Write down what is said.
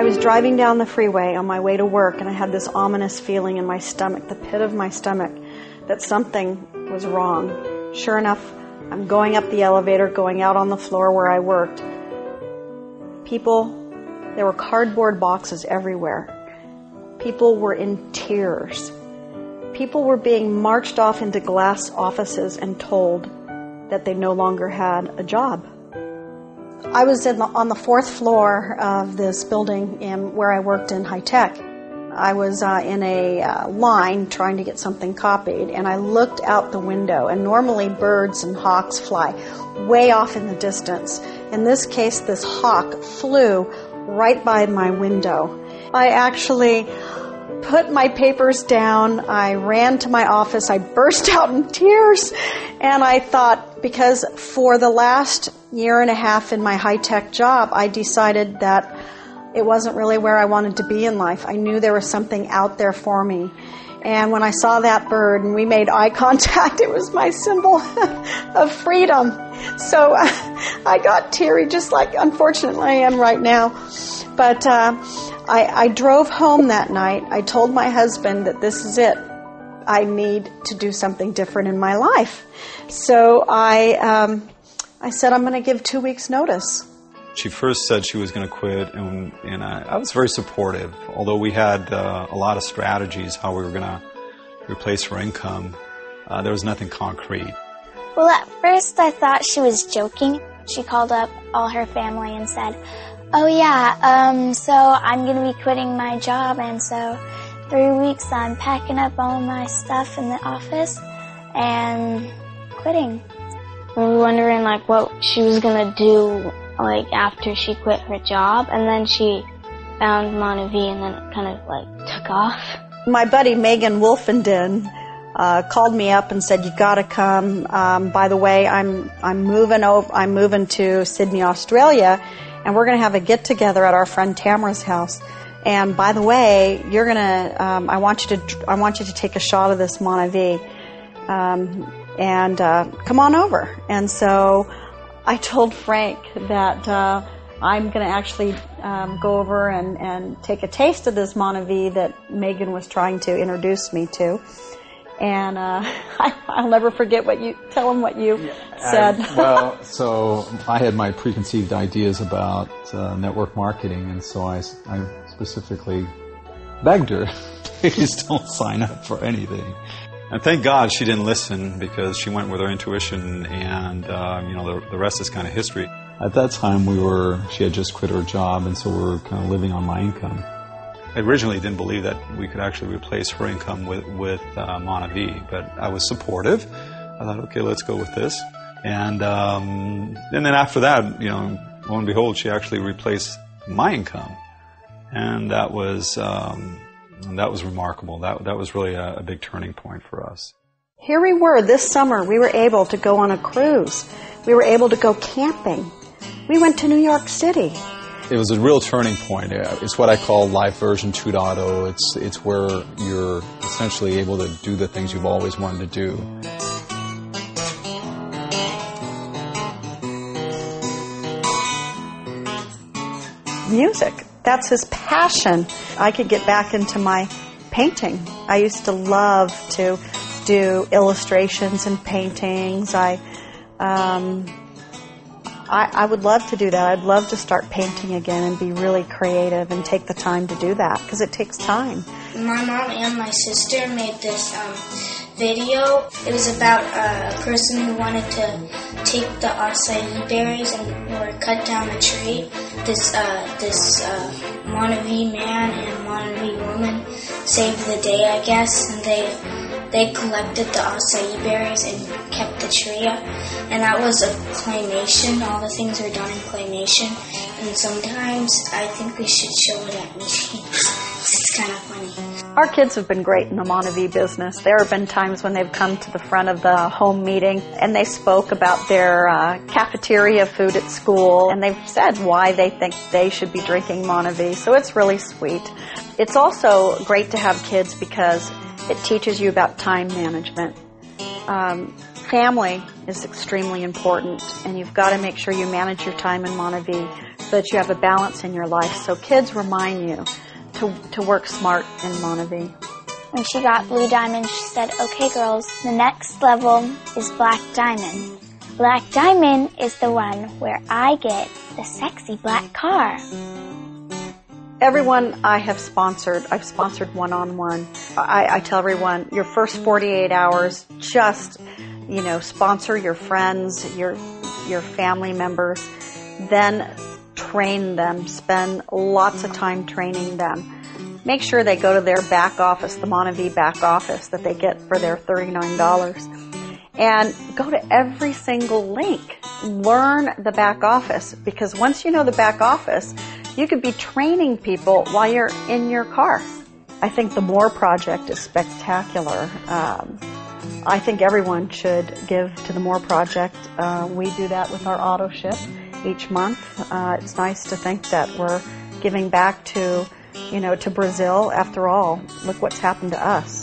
I was driving down the freeway on my way to work, and I had this ominous feeling in my stomach, the pit of my stomach, that something was wrong. Sure enough, I'm going up the elevator, going out on the floor where I worked. There were cardboard boxes everywhere. People were in tears. People were being marched off into glass offices and told that they no longer had a job. I was on the fourth floor of this building where I worked in high tech. I was in a line trying to get something copied, and I looked out the window, and normally birds and hawks fly way off in the distance. In this case, this hawk flew right by my window. I actually put my papers down, I ran to my office, I burst out in tears, and I thought, because for the last year and a half in my high-tech job, I decided that it wasn't really where I wanted to be in life. I knew there was something out there for me. And when I saw that bird and we made eye contact, it was my symbol of freedom. So I got teary, just like, unfortunately, I am right now. But I drove home that night. I told my husband that this is it. I need to do something different in my life. So I said, I'm going to give 2 weeks' notice. She first said she was going to quit, and I was very supportive. Although we had a lot of strategies how we were going to replace her income, there was nothing concrete. Well, at first I thought she was joking. She called up all her family and said, oh yeah, so I'm going to be quitting my job, and so 3 weeks I'm packing up all my stuff in the office and quitting. We were wondering what she was going to do after she quit her job, and then she found Monavie, and then it kind of took off. My buddy Megan Wolfenden called me up and said, you got to come. By the way, I'm moving to Sydney, Australia, and we're going to have a get together at our friend Tamara's house. And by the way, you're going to I want you to take a shot of this Monavie, and come on over. And so I told Frank that I'm going to actually go over and take a taste of this Monavie that Megan was trying to introduce me to. And I'll never forget tell him what you said. So I had my preconceived ideas about network marketing, and so I specifically begged her, please don't sign up for anything. And thank God she didn't listen, because she went with her intuition, and the rest is kind of history. At that time, she had just quit her job, and so we were kind of living on my income. I originally didn't believe that we could actually replace her income with Monavie, but I was supportive. I thought, okay, let's go with this. And then after that, lo and behold, she actually replaced my income, and that was remarkable. That was really a big turning point for us. Here we were this summer. We were able to go on a cruise. We were able to go camping. We went to New York City. It was a real turning point. It's what I call Life Version 2.0. It's where you're essentially able to do the things you've always wanted to do. Music. That's his passion. I could get back into my painting. I used to love to do illustrations and paintings. I would love to do that. I'd love to start painting again and be really creative and take the time to do that, because it takes time. My mom and my sister made this video. It was about a person who wanted to take the acai berries or cut down a tree. This Monavie man and Monavie woman saved the day, I guess, and they collected the acai berries and kept the tree up. And that was a claymation. All the things are done in claymation. And sometimes I think we should show it at meetings. It's kind of funny. Our kids have been great in the Monavie business. There have been times when they've come to the front of the home meeting and they spoke about their cafeteria food at school, and they've said why they think they should be drinking Monavie. So it's really sweet. It's also great to have kids because it teaches you about time management. Family is extremely important, and you've got to make sure you manage your time in Monavie that you have a balance in your life. So kids remind you to work smart in Monavie. When she got Blue Diamond, she said, "Okay, girls, the next level is Black Diamond. Black Diamond is the one where I get the sexy black car." Everyone I've sponsored one-on-one. I tell everyone, your first 48 hours, just, sponsor your friends, your family members, then train them. Spend lots of time training them. Make sure they go to their back office, the Monavie back office that they get for their $39. And go to every single link. Learn the back office, because once you know the back office, you could be training people while you're in your car. I think the More Project is spectacular. I think everyone should give to the More Project. We do that with our auto ship each month. It's nice to think that we're giving back to Brazil. After all, look what's happened to us.